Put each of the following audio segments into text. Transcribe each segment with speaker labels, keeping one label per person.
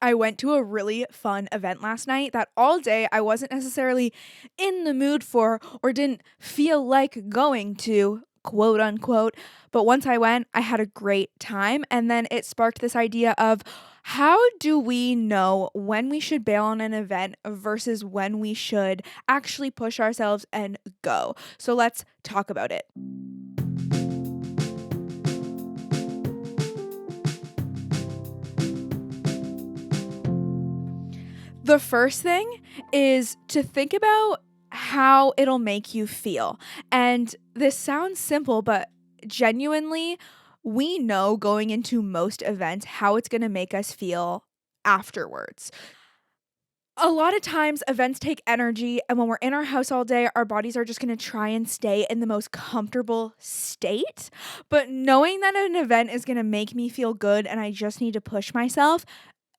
Speaker 1: I went to a really fun event last night that all day I wasn't necessarily in the mood for or didn't feel like going to, quote unquote. But once I went, I had a great time. And then it sparked this idea of how do we know when we should bail on an event versus when we should actually push ourselves and go? So let's talk about it. The first thing is to think about how it'll make you feel. And this sounds simple, but genuinely, we know going into most events how it's going to make us feel afterwards. A lot of times, events take energy, and when we're in our house all day, our bodies are just going to try and stay in the most comfortable state. But knowing that an event is going to make me feel good and I just need to push myself,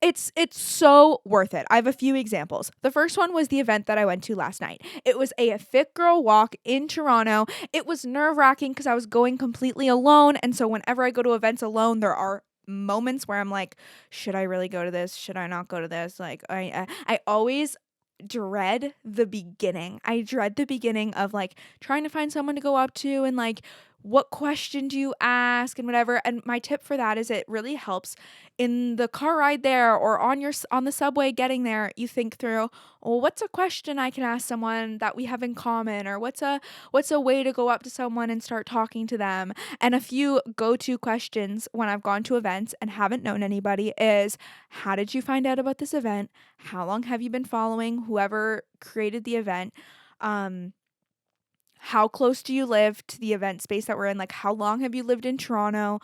Speaker 1: it's so worth it. I have a few examples. The first one was the event that I went to last night. It was a fit girl walk in Toronto. It was nerve-wracking because I was going completely alone, and so whenever I go to events alone, there are moments where I'm like, should I really go to this? Should I not go to this? Like I always dread the beginning. I dread the beginning of like trying to find someone to go up to and like what question do you ask and whatever. And my tip for that is it really helps in the car ride there or on the subway getting there. You think through, well, what's a question I can ask someone that we have in common, or what's a way to go up to someone and start talking to them. And a few go-to questions when I've gone to events and haven't known anybody is, how did you find out about this event? How long have you been following whoever created the event? Um, how close do you live to the event space that we're in? Like, how long have you lived in Toronto?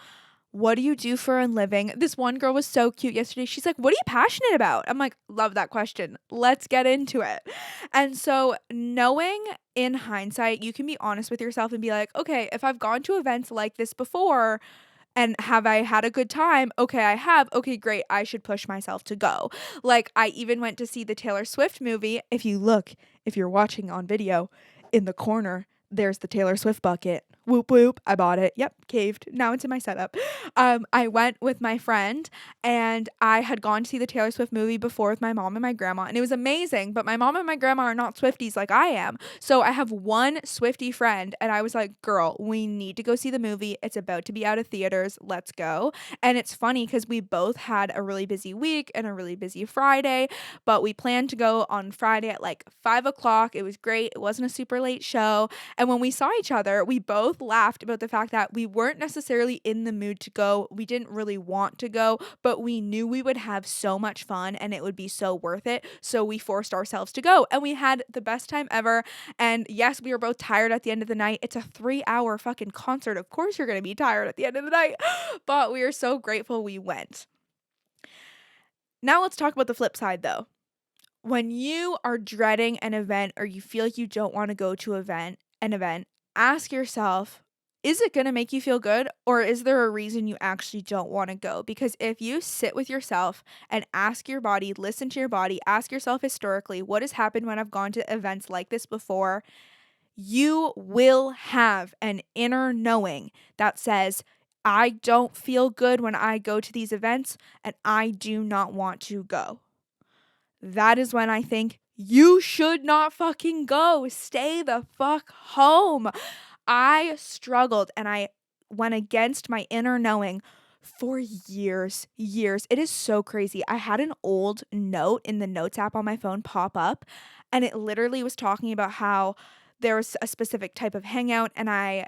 Speaker 1: What do you do for a living? This one girl was so cute yesterday. She's like, what are you passionate about? I'm like, love that question. Let's get into it. And so, knowing in hindsight, you can be honest with yourself and be like, okay, if I've gone to events like this before, and have I had a good time? Okay, I have. Okay, great. I should push myself to go. Like, I even went to see the Taylor Swift movie. If you're watching on video, in the corner, there's the Taylor Swift bucket. Whoop whoop. I bought it. Yep, caved. Now it's in my setup. I went with my friend and I had gone to see the Taylor Swift movie before with my mom and my grandma, and it was amazing. But my mom and my grandma are not Swifties like I am. So I have one Swiftie friend, and I was like, girl, we need to go see the movie. It's about to be out of theaters. Let's go. And it's funny because we both had a really busy week and a really busy Friday, but we planned to go on Friday at like 5 o'clock. It was great. It wasn't a super late show. And when we saw each other, we both laughed about the fact that we weren't necessarily in the mood to go. We didn't really want to go, but we knew we would have so much fun and it would be so worth it. So we forced ourselves to go and we had the best time ever. And yes, we were both tired at the end of the night. It's a 3-hour fucking concert. Of course you're going to be tired at the end of the night, but we are so grateful we went. Now let's talk about the flip side though. When you are dreading an event or you feel like you don't want to go to an event, ask yourself, is it going to make you feel good, or is there a reason you actually don't want to go? Because if you sit with yourself and ask your body, listen to your body, ask yourself historically, what has happened when I've gone to events like this before? You will have an inner knowing that says, I don't feel good when I go to these events and I do not want to go. That is when I think you should not fucking go. Stay the fuck home. I struggled and I went against my inner knowing for years, years. It is so crazy. I had an old note in the notes app on my phone pop up, and it literally was talking about how there was a specific type of hangout, and I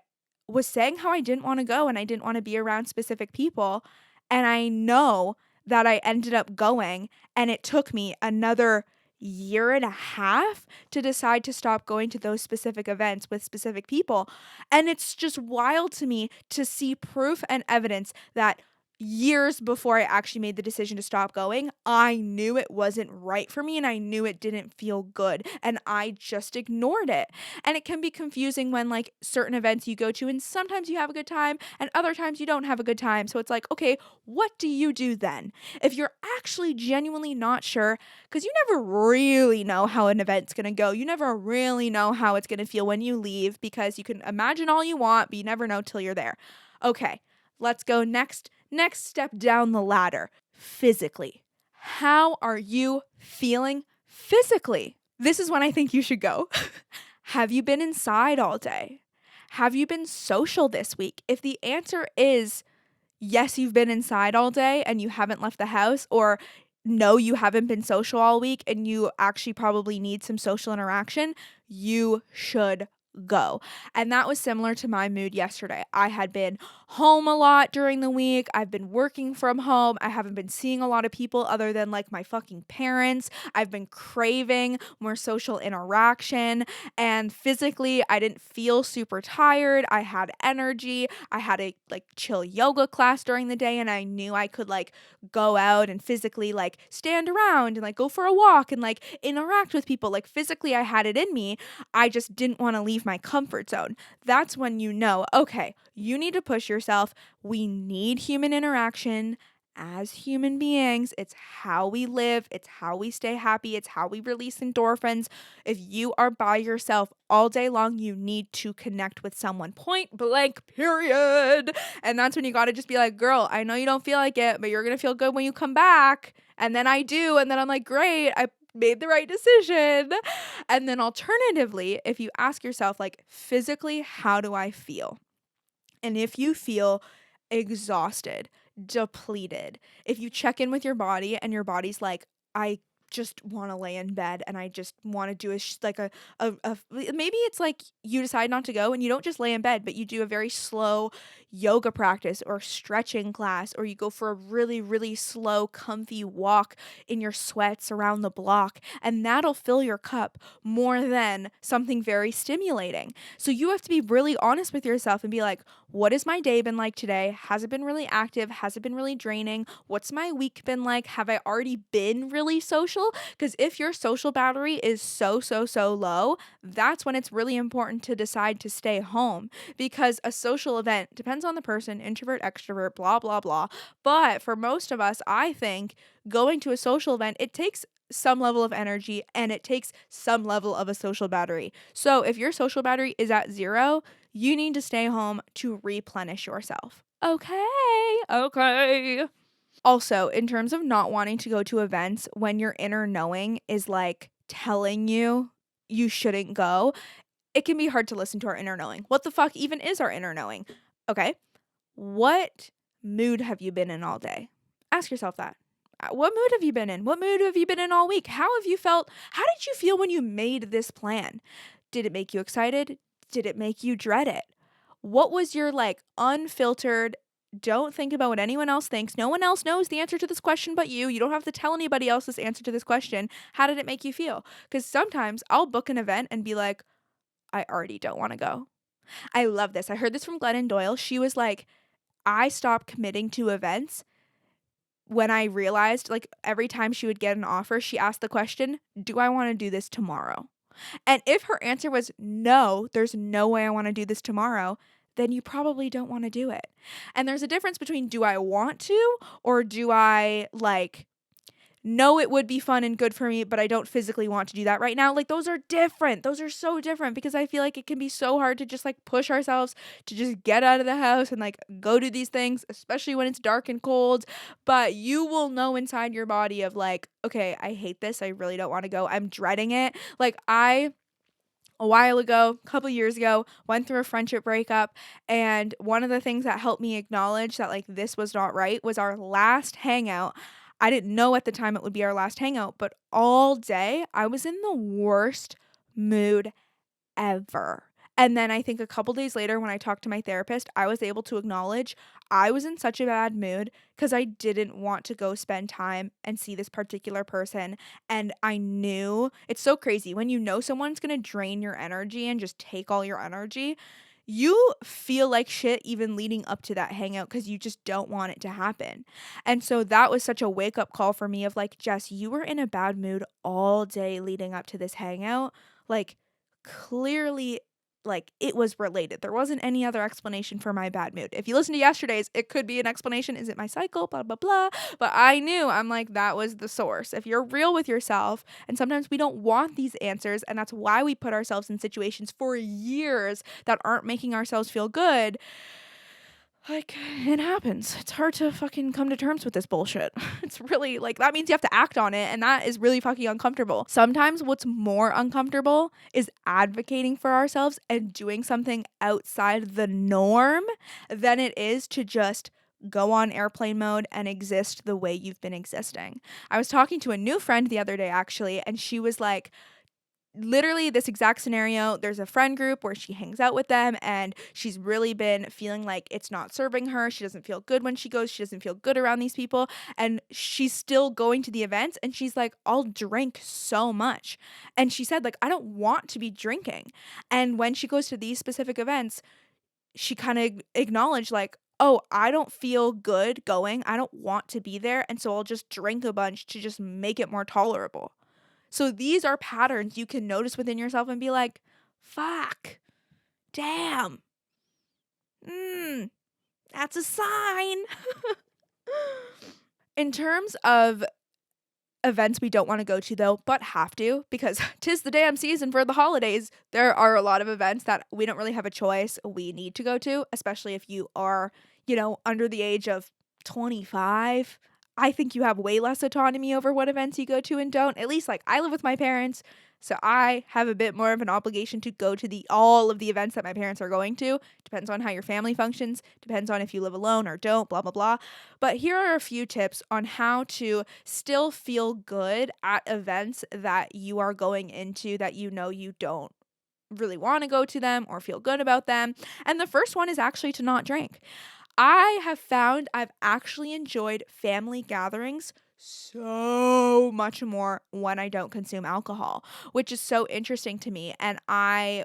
Speaker 1: was saying how I didn't want to go and I didn't want to be around specific people. And I know that I ended up going, and it took me another year and a half to decide to stop going to those specific events with specific people. And it's just wild to me to see proof and evidence that years before I actually made the decision to stop going, I knew it wasn't right for me and I knew it didn't feel good and I just ignored it. And it can be confusing when like certain events you go to and sometimes you have a good time and other times you don't have a good time. So it's like, okay, what do you do then? If you're actually genuinely not sure, because you never really know how an event's going to go. You never really know how it's going to feel when you leave, because you can imagine all you want, but you never know till you're there. Okay, let's go next step down the ladder. Physically, How are you feeling physically? This is when I think you should go. Have you been inside all day? Have you been social this week? If the answer is yes, you've been inside all day and you haven't left the house, or no, you haven't been social all week and you actually probably need some social interaction, you should go. And that was similar to my mood yesterday. I had been home a lot during the week. I've been working from home. I haven't been seeing a lot of people other than like my fucking parents. I've been craving more social interaction, and physically I didn't feel super tired. I had energy. I had a like chill yoga class during the day, and I knew I could like go out and physically like stand around and like go for a walk and like interact with people. Like physically I had it in me. I just didn't want to leave my comfort zone. That's when you know, okay, you need to push yourself. We need human interaction as human beings. It's how we live, it's how we stay happy, it's how we release endorphins. If you are by yourself all day long, you need to connect with someone. Point blank, period. And that's when you got to just be like, girl, I know you don't feel like it, but you're going to feel good when you come back. And then I do. And then I'm like, great, I made the right decision. And then alternatively, if you ask yourself, like, physically, how do I feel? And if you feel exhausted, depleted, if you check in with your body and your body's like, I just want to lay in bed and I just want to do maybe it's like you decide not to go and you don't just lay in bed, but you do a very slow yoga practice or stretching class, or you go for a really, really slow, comfy walk in your sweats around the block, and that'll fill your cup more than something very stimulating. So you have to be really honest with yourself and be like, what has my day been like today? Has it been really active? Has it been really draining? What's my week been like? Have I already been really social? Because if your social battery is so low, that's when it's really important to decide to stay home, because a social event depends on the person, introvert, extrovert, blah, blah, blah. But for most of us, I think going to a social event, it takes some level of energy and it takes some level of a social battery. So if your social battery is at zero, you need to stay home to replenish yourself. Okay. Okay. Also, in terms of not wanting to go to events when your inner knowing is like telling you you shouldn't go, it can be hard to listen to our inner knowing. What the fuck even is our inner knowing? Okay. What mood have you been in all day? Ask yourself that. What mood have you been in? What mood have you been in all week? How have you felt? How did you feel when you made this plan? Did it make you excited? Did it make you dread it? What was your like unfiltered, don't think about what anyone else thinks. No one else knows the answer to this question but you. You don't have to tell anybody else this answer to this question. How did it make you feel? Because sometimes I'll book an event and be like, I already don't want to go. I love this. I heard this from Glennon Doyle. She was like, I stopped committing to events when I realized, like, every time she would get an offer, she asked the question, do I want to do this tomorrow? And if her answer was no, there's no way I want to do this tomorrow, then you probably don't want to do it. And there's a difference between do I want to, or do I like know it would be fun and good for me, but I don't physically want to do that right now. Like, those are different. Those are so different, because I feel like it can be so hard to just like push ourselves to just get out of the house and like go do these things, especially when it's dark and cold. But you will know inside your body of like, okay, I hate this. I really don't want to go. I'm dreading it. Like, a while ago, a couple years ago, went through a friendship breakup, and one of the things that helped me acknowledge that like this was not right was our last hangout. I didn't know at the time it would be our last hangout, but all day I was in the worst mood ever. And then I think a couple days later, when I talked to my therapist, I was able to acknowledge I was in such a bad mood because I didn't want to go spend time and see this particular person. And I knew it's so crazy when you know someone's going to drain your energy and just take all your energy. You feel like shit even leading up to that hangout because you just don't want it to happen. And so that was such a wake up call for me of like, Jess, you were in a bad mood all day leading up to this hangout. Like, clearly, like, it was related. There wasn't any other explanation for my bad mood. If you listen to yesterday's, it could be an explanation. Is it my cycle? Blah, blah, blah. But I knew, I'm like, that was the source. If you're real with yourself, and sometimes we don't want these answers, and that's why we put ourselves in situations for years that aren't making ourselves feel good. Like, it happens. It's hard to fucking come to terms with this bullshit. It's really like, that means you have to act on it, and that is really fucking uncomfortable. Sometimes what's more uncomfortable is advocating for ourselves and doing something outside the norm than it is to just go on airplane mode and exist the way you've been existing. I was talking to a new friend the other day, actually, and she was like, literally this exact scenario. There's a friend group where she hangs out with them, and she's really been feeling like it's not serving her. She doesn't feel good when she goes. She doesn't feel good around these people, and she's still going to the events, and she's like, I'll drink so much. And she said, like, I don't want to be drinking. And when she goes to these specific events, she kind of acknowledged, like, oh, I don't feel good going. I don't want to be there, and so I'll just drink a bunch to just make it more tolerable. So these are patterns you can notice within yourself and be like, fuck, damn, that's a sign. In terms of events we don't want to go to, though, but have to, because 'tis the damn season for the holidays, there are a lot of events that we don't really have a choice. We need to go to, especially if you are, under the age of 25. I think you have way less autonomy over what events you go to and don't. At least, like, I live with my parents, so I have a bit more of an obligation to go to the all of the events that my parents are going to. Depends on how your family functions, depends on if you live alone or don't, blah blah blah. But here are a few tips on how to still feel good at events that you are going into that you don't really want to go to them or feel good about them. And the first one is actually to not drink. I have found I've actually enjoyed family gatherings so much more when I don't consume alcohol, which is so interesting to me. And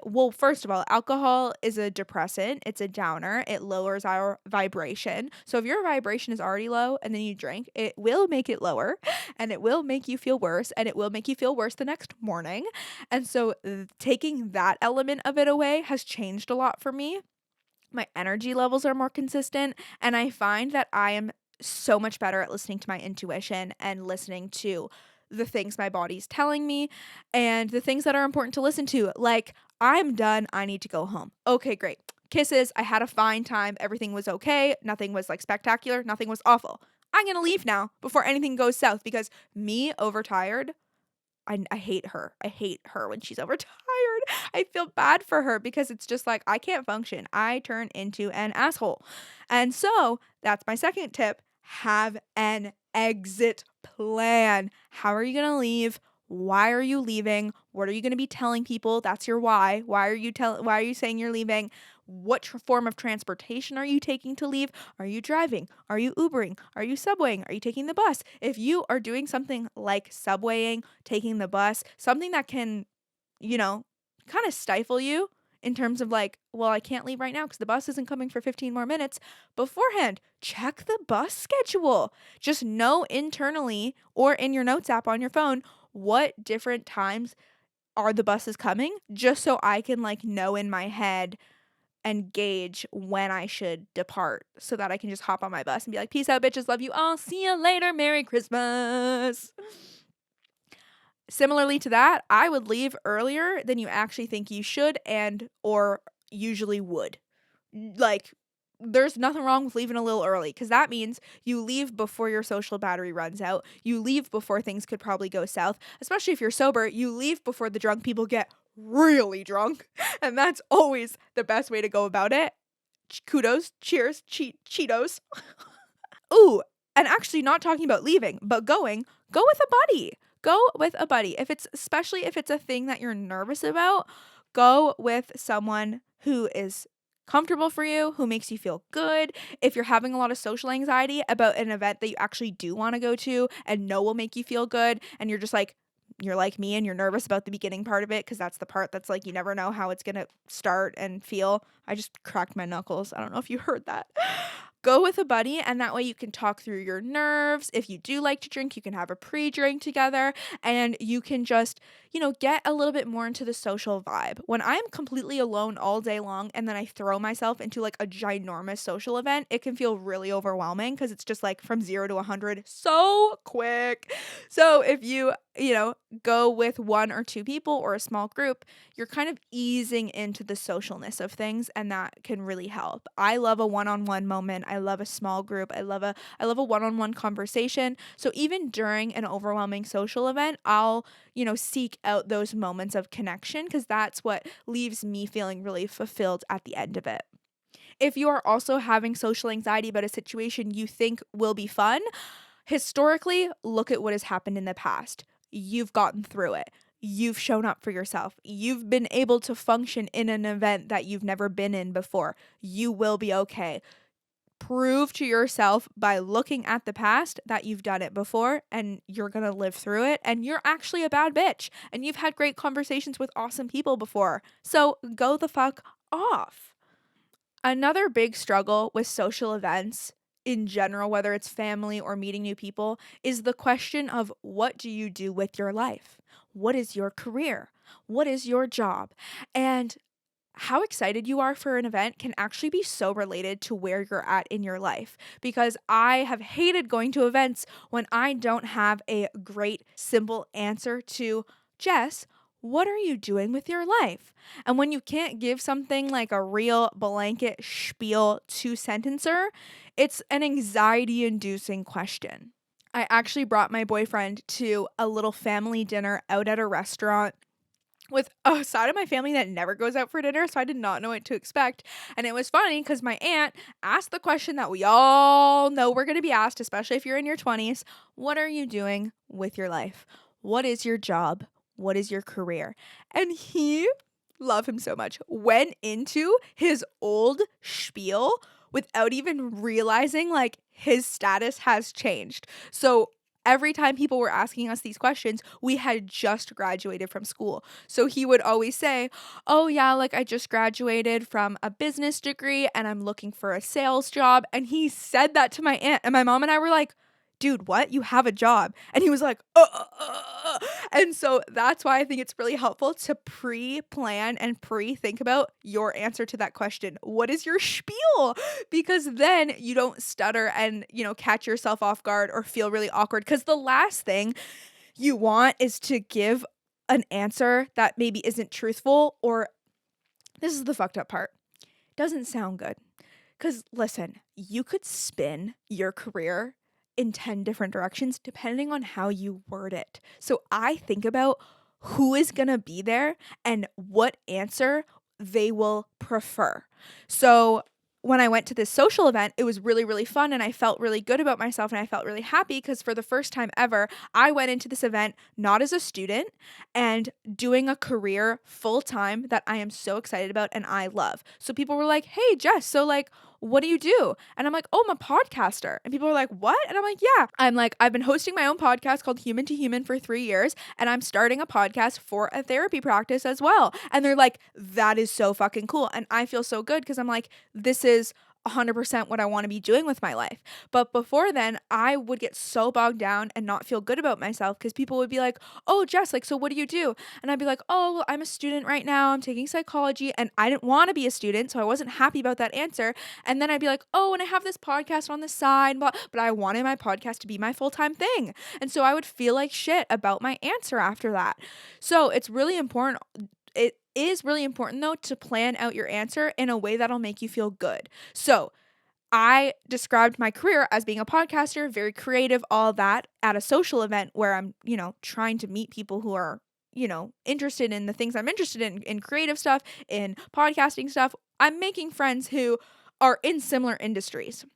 Speaker 1: well, first of all, alcohol is a depressant, it's a downer, it lowers our vibration. So if your vibration is already low and then you drink, it will make it lower and it will make you feel worse, and it will make you feel worse the next morning. And so taking that element of it away has changed a lot for me. My energy levels are more consistent, and I find that I am so much better at listening to my intuition and listening to the things my body's telling me and the things that are important to listen to. Like, I'm done, I need to go home. Okay, great. Kisses, I had a fine time, everything was okay, nothing was like spectacular, nothing was awful. I'm gonna leave now before anything goes south, because me overtired, I hate her. I hate her when she's overtired. I feel bad for her because it's just like, I can't function. I turn into an asshole. And so that's my second tip. Have an exit plan. How are you going to leave? Why are you leaving? What are you going to be telling people? That's your why. Why are you saying you're leaving? What form of transportation are you taking to leave? Are you driving? Are you Ubering? Are you subwaying? Are you taking the bus? If you are doing something like subwaying, taking the bus, something that can, kind of stifle you in terms of like, well, I can't leave right now because the bus isn't coming for 15 more minutes. Beforehand, check the bus schedule. Just know internally or in your notes app on your phone what different times are the buses coming, just so I can like know in my head and gauge when I should depart so that I can just hop on my bus and be like, peace out, bitches, love you all, see you later, Merry Christmas. Similarly to that, I would leave earlier than you actually think you should and or usually would. Like, there's nothing wrong with leaving a little early, because that means you leave before your social battery runs out. You leave before things could probably go south, especially if you're sober. You leave before the drunk people get really drunk, and that's always the best way to go about it. Kudos, cheers, Cheetos. Ooh, and actually not talking about leaving, but go with a buddy. Go with a buddy. Especially if it's a thing that you're nervous about, go with someone who is comfortable for you, who makes you feel good. If you're having a lot of social anxiety about an event that you actually do want to go to and know will make you feel good, and you're like me and you're nervous about the beginning part of it, because that's the part that's like, you never know how it's going to start and feel. I just cracked my knuckles. I don't know if you heard that. Go with a buddy, and that way you can talk through your nerves. If you do like to drink, you can have a pre-drink together, and you can just, get a little bit more into the social vibe. When I'm completely alone all day long and then I throw myself into like a ginormous social event, it can feel really overwhelming because it's just like from 0 to 100 so quick. So if you go with one or two people or a small group, you're kind of easing into the socialness of things, and that can really help. I love a one-on-one moment. I love a small group. I love a one-on-one conversation. So even during an overwhelming social event, I'll, seek out those moments of connection because that's what leaves me feeling really fulfilled at the end of it. If you are also having social anxiety about a situation you think will be fun, historically, look at what has happened in the past. You've gotten through it. You've shown up for yourself. You've been able to function in an event that you've never been in before. You will be okay. Prove to yourself by looking at the past that you've done it before and you're going to live through it. And you're actually a bad bitch. And you've had great conversations with awesome people before. So go the fuck off. Another big struggle with social events in general, whether it's family or meeting new people, is the question of what do you do with your life? What is your career? What is your job? And how excited you are for an event can actually be so related to where you're at in your life. Because I have hated going to events when I don't have a great, simple answer to, Jess, what are you doing with your life? And when you can't give something like a real blanket spiel two-sentencer, it's an anxiety inducing question. I actually brought my boyfriend to a little family dinner out at a restaurant with a side of my family that never goes out for dinner, so I did not know what to expect. And it was funny because my aunt asked the question that we all know we're going to be asked, especially if you're in your 20s. What are you doing with your life? What is your job? What is your career? And he, love him so much, went into his old spiel without even realizing like his status has changed. So every time people were asking us these questions, we had just graduated from school. So he would always say, oh yeah, like I just graduated from a business degree and I'm looking for a sales job. And he said that to my aunt, and my mom and I were like, dude, what? You have a job. And he was like, And so that's why I think it's really helpful to pre-plan and pre-think about your answer to that question. What is your spiel? Because then you don't stutter and, catch yourself off guard or feel really awkward. Because the last thing you want is to give an answer that maybe isn't truthful, or this is the fucked up part. Doesn't sound good. Because listen, you could spin your career in 10 different directions depending on how you word it. So I think about who is going to be there and what answer they will prefer. So when I went to this social event, it was really, really fun and I felt really good about myself and I felt really happy because for the first time ever, I went into this event not as a student and doing a career full time that I am so excited about and I love. So people were like, hey, Jess, so like, what do you do? And I'm like, oh, I'm a podcaster. And people are like, what? And I'm like, yeah. I'm like, I've been hosting my own podcast called Human to Human for 3 years. And I'm starting a podcast for a therapy practice as well. And they're like, that is so fucking cool. And I feel so good because I'm like, this is 100% what I want to be doing with my life. But before then, I would get so bogged down and not feel good about myself because people would be like, oh, Jess, like, so what do you do? And I'd be like, oh, well, I'm a student right now. I'm taking psychology. And I didn't want to be a student, so I wasn't happy about that answer. And then I'd be like, oh, and I have this podcast on the side, but I wanted my podcast to be my full-time thing. And so I would feel like shit about my answer after that. So it's really important. It is really important though to plan out your answer in a way that'll make you feel good. So I described my career as being a podcaster, very creative, all that at a social event where I'm, trying to meet people who are, interested in the things I'm interested in creative stuff, in podcasting stuff. I'm making friends who are in similar industries.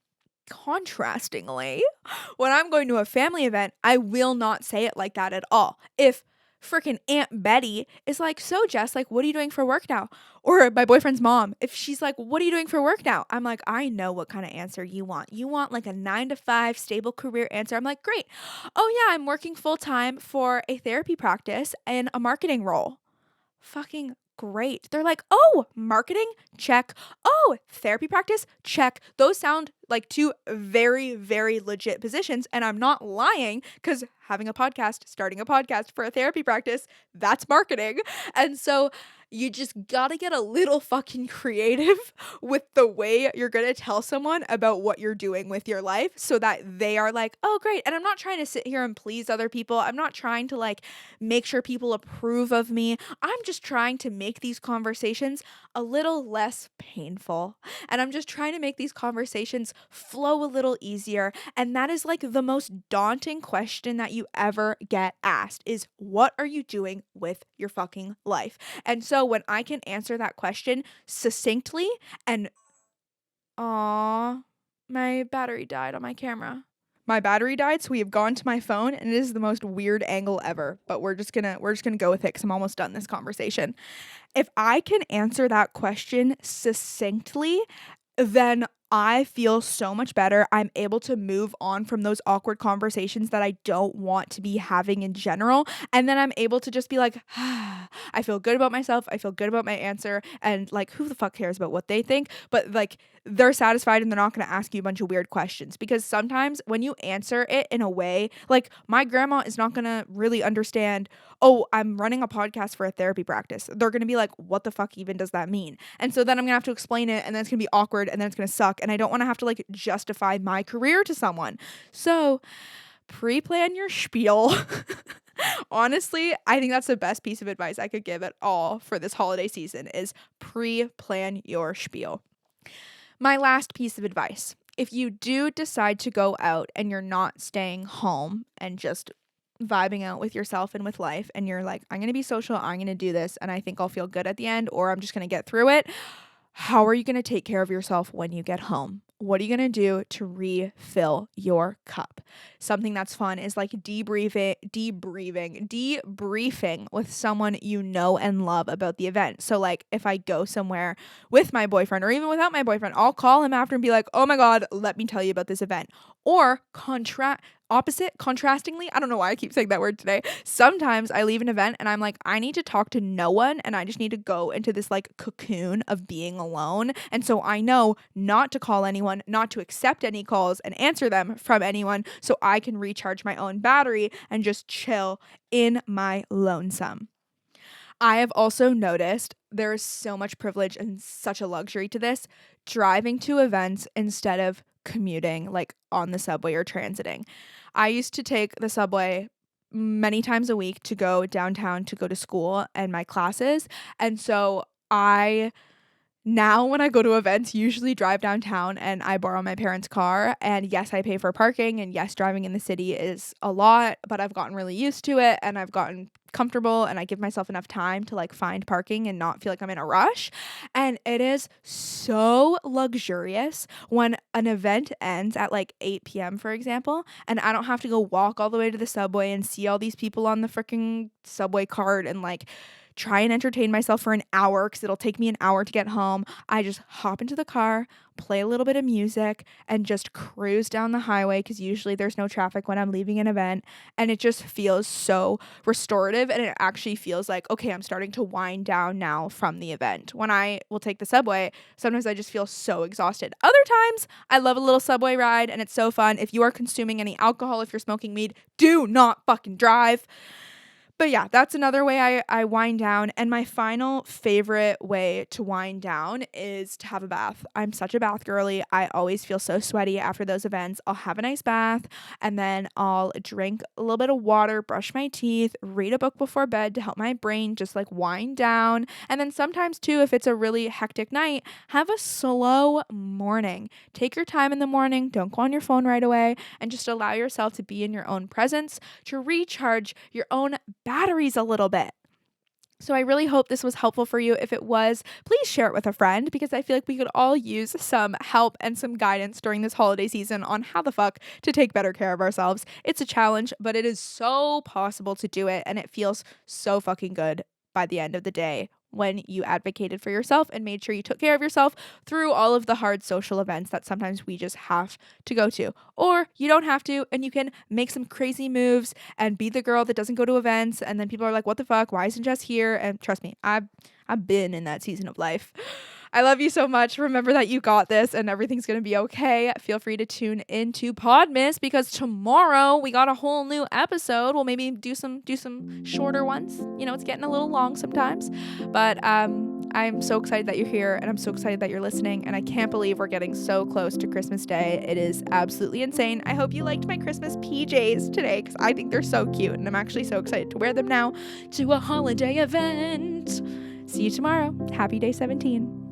Speaker 1: Contrastingly, when I'm going to a family event, I will not say it like that at all. If freaking Aunt Betty is like, so Jess, like, what are you doing for work now? Or my boyfriend's mom, if she's like, what are you doing for work now? I'm like, I know what kind of answer you want. You want like a 9-to-5 stable career answer. I'm like, great. Oh yeah, I'm working full time for a therapy practice and a marketing role. Fucking great. They're like, oh, marketing? Check. Oh, therapy practice? Check. Those sound like two very, very legit positions. And I'm not lying, because having a podcast, starting a podcast for a therapy practice, that's marketing. And so you just gotta get a little fucking creative with the way you're gonna tell someone about what you're doing with your life so that they are like, oh, great. And I'm not trying to sit here and please other people. I'm not trying to like make sure people approve of me. I'm just trying to make these conversations a little less painful. And I'm just trying to make these conversations flow a little easier. And that is like the most daunting question that you ever get asked is, what are you doing with your fucking life? And so when I can answer that question succinctly and aw, my battery died on my camera. My battery died, so we have gone to my phone, and it is the most weird angle ever. But we're just gonna go with it because I'm almost done this conversation. If I can answer that question succinctly, then I feel so much better. I'm able to move on from those awkward conversations that I don't want to be having in general. And then I'm able to just be like, I feel good about myself. I feel good about my answer. And like, who the fuck cares about what they think? But like, they're satisfied and they're not going to ask you a bunch of weird questions, because sometimes when you answer it in a way, like my grandma is not going to really understand, oh, I'm running a podcast for a therapy practice. They're going to be like, what the fuck even does that mean? And so then I'm going to have to explain it, and then it's going to be awkward, and then it's going to suck. And I don't want to have to like justify my career to someone. So pre-plan your spiel. Honestly, I think that's the best piece of advice I could give at all for this holiday season is pre-plan your spiel. My last piece of advice: if you do decide to go out and you're not staying home and just vibing out with yourself and with life, and you're like, I'm going to be social, I'm going to do this, and I think I'll feel good at the end, or I'm just going to get through it, how are you going to take care of yourself when you get home? What are you going to do to refill your cup? Something that's fun is like debriefing with someone you know and love about the event. So like if I go somewhere with my boyfriend or even without my boyfriend, I'll call him after and be like, oh my God, let me tell you about this event. Or contrastingly, I don't know why I keep saying that word today. Sometimes I leave an event and I'm like, I need to talk to no one, and I just need to go into this like cocoon of being alone. And so I know not to call anyone, not to accept any calls and answer them from anyone, so I can recharge my own battery and just chill in my lonesome. I have also noticed there is so much privilege and such a luxury to this, driving to events instead of commuting like on the subway or transiting. I used to take the subway many times a week to go downtown to go to school and my classes. And so I now when I go to events, usually drive downtown and I borrow my parents' car. And yes, I pay for parking, and yes, driving in the city is a lot, but I've gotten really used to it and I've gotten comfortable, and I give myself enough time to like find parking and not feel like I'm in a rush. And it is so luxurious when an event ends at like 8 p.m., for example, and I don't have to go walk all the way to the subway and see all these people on the freaking subway cart and like try and entertain myself for an hour, because it'll take me an hour to get home. I just hop into the car, play a little bit of music, and just cruise down the highway, because usually there's no traffic when I'm leaving an event. And it just feels so restorative, and it actually feels like, okay, I'm starting to wind down now from the event. When I will take the subway, sometimes I just feel so exhausted. Other times, I love a little subway ride, and it's so fun. If you are consuming any alcohol, if you're smoking weed, do not fucking drive. But yeah, that's another way I wind down. And my final favorite way to wind down is to have a bath. I'm such a bath girly. I always feel so sweaty after those events. I'll have a nice bath, and then I'll drink a little bit of water, brush my teeth, read a book before bed to help my brain just like wind down. And then sometimes too, if it's a really hectic night, have a slow morning. Take your time in the morning. Don't go on your phone right away, and just allow yourself to be in your own presence to recharge your own batteries a little bit. So I really hope this was helpful for you. If it was, please share it with a friend, because I feel like we could all use some help and some guidance during this holiday season on how the fuck to take better care of ourselves. It's a challenge, but it is so possible to do it, and it feels so fucking good by the end of the day when you advocated for yourself and made sure you took care of yourself through all of the hard social events that sometimes we just have to go to. Or you don't have to, and you can make some crazy moves and be the girl that doesn't go to events, and then people are like, what the fuck, why isn't Jess here? And trust me, I've been in that season of life. I love you so much. Remember that you got this and everything's going to be okay. Feel free to tune into Podmas because tomorrow we got a whole new episode. We'll maybe do some shorter ones. You know, it's getting a little long sometimes. But I'm so excited that you're here and I'm so excited that you're listening, and I can't believe we're getting so close to Christmas Day. It is absolutely insane. I hope you liked my Christmas PJs today because I think they're so cute and I'm actually so excited to wear them now to a holiday event. See you tomorrow. Happy day 17.